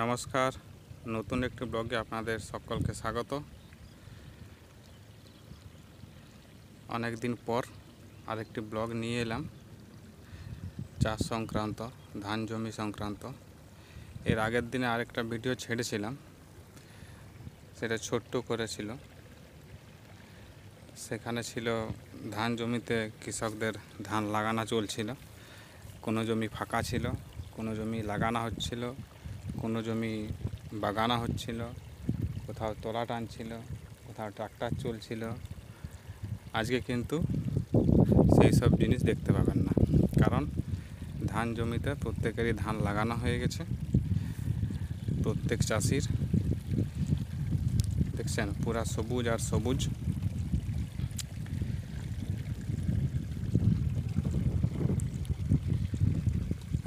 নমস্কার, নতুন একটি ব্লগে আপনাদের সকলকে স্বাগত। অনেক দিন পর আরেকটি ব্লগ নিয়ে এলাম চাষ সংক্রান্ত, ধান জমি সংক্রান্ত। এর আগের দিনে আরেকটা ভিডিও ছেড়েছিলাম, সেটা ছোট্ট করেছিল। সেখানে ছিল ধান জমিতে কৃষকদের ধান লাগানো চলছিল। কোনো জমি ফাঁকা ছিল, কোনো জমি লাগানো হচ্ছিল, কোনো জমি বাগানা হচ্ছিল, কোথাও তোলা টানছিল, কোথাও ট্রাক্টর চলছিল। আজকে কিন্তু সেই সব জিনিস দেখতে পাবেন না, কারণ ধান জমিতে প্রত্যেকেরই ধান লাগানো হয়ে গেছে। প্রত্যেক চাষির দেখছেন পুরা সবুজ আর সবুজ।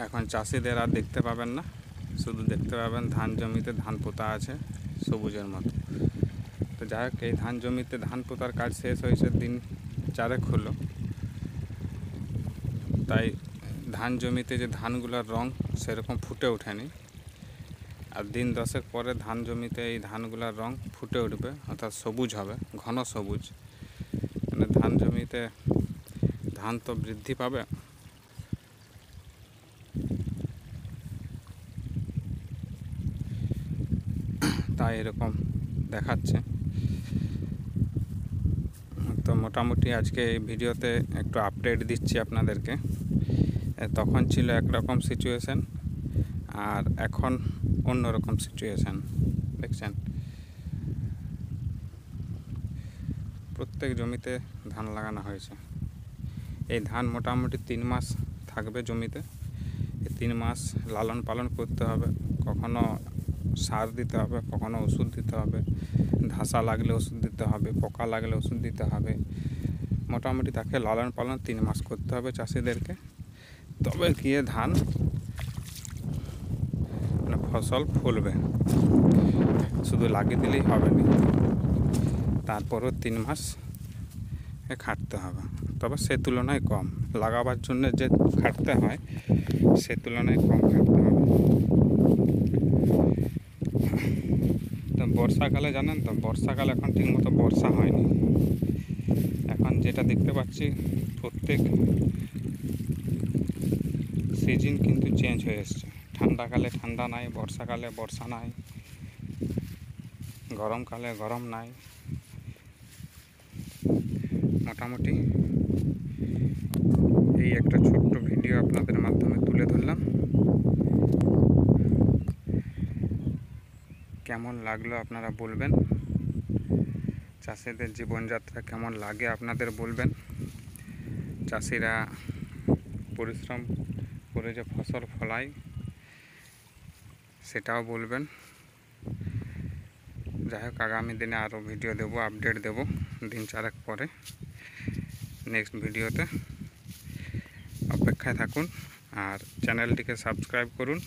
এখন চাষিদের আর দেখতে পাবেন না, শুধু দেখতে পাবেন ধান জমিতে ধান পোতা আছে সবুজের মতো। তো যাই হোক, এই ধান জমিতে ধান পোতার কাজ শেষ হয়েছে দিন 4 হলো। তাই ধান জমিতে যে ধানগুলোর রং সেরকম ফুটে ওঠেনি, আর দিন 10 পরে ধান জমিতে এই ধানগুলোর রং ফুটে উঠবে, অর্থাৎ সবুজ হবে, ঘন সবুজ। মানে ধান জমিতে ধান তো বৃদ্ধি পাবে, তাই এরকম দেখাচ্ছে। তো মোটামুটি আজকে এই ভিডিওতে একটু আপডেট দিচ্ছি আপনাদেরকে। তখন ছিল একরকম সিচুয়েশান, আর এখন অন্যরকম সিচুয়েশান। দেখছেন প্রত্যেক জমিতে ধান লাগানো হয়েছে। এই ধান মোটামুটি 3 মাস থাকবে জমিতে। এই 3 মাস লালন পালন করতে হবে, কখনো সার দিতে হবে, কখনো ওষুধ দিতে হবে, ধসা লাগলে ওষুধ দিতে হবে, পোকা লাগলে ওষুধ দিতে হবে। মোটামুটি তাকে লালন পালন 3 মাস করতে হবে চাষিদেরকে, তবে গিয়ে ধান ফসল ফলবে। শুধু লাগিয়ে দিলেই হবে না, তারপরও 3 মাস খাটতে হবে। তবে সে তুলনায় কম, লাগাবার জন্য যে খাটতে হয় সে তুলনায় কম খাটতে হবে। তো বর্ষাকালে জানেন তো, বর্ষাকালে এখন ঠিকমতো বর্ষা হয়নি। এখন যেটা দেখতে পাচ্ছি, প্রত্যেক সিজন কিন্তু চেঞ্জ হয়ে এসছে। ঠান্ডাকালে ঠান্ডা নাই, বর্ষাকালে বর্ষা নাই, গরমকালে গরম নাই। মোটামুটি এই একটা ছোট্ট ভিডিও আপনাদের মাধ্যমে তুলে ধরলাম। কেমন লাগলো আপনারা বলবেন, চাষিদের জীবনযাত্রা কেমন লাগে আপনাদের বলবেন। চাষিরা পরিশ্রম করে যে ফসল ফলায় সেটাও বলবেন। যাই হোক, আগামী দিনে আরও ভিডিও দেবো, আপডেট দেব দিন 4 পরে। নেক্সট ভিডিওতে অপেক্ষায় থাকুন, আর চ্যানেলটিকে সাবস্ক্রাইব করুন,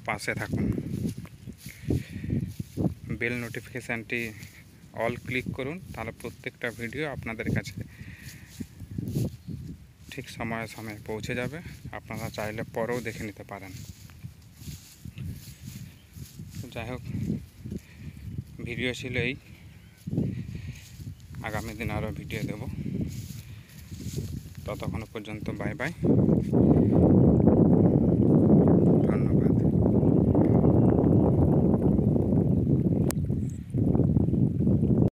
পাশে থাকুন। বেল নোটিফিকেশানটি অল ক্লিক করুন, তাহলে প্রত্যেকটা ভিডিও আপনাদের কাছে ঠিক সময়ে সময়ে পৌঁছে যাবে। আপনারা চাইলে পরেও দেখে নিতে পারেন। যাই হোক, ভিডিও ছিল এই, আগামী দিন আরও ভিডিও দেব। ততক্ষণ পর্যন্ত বাই বাই।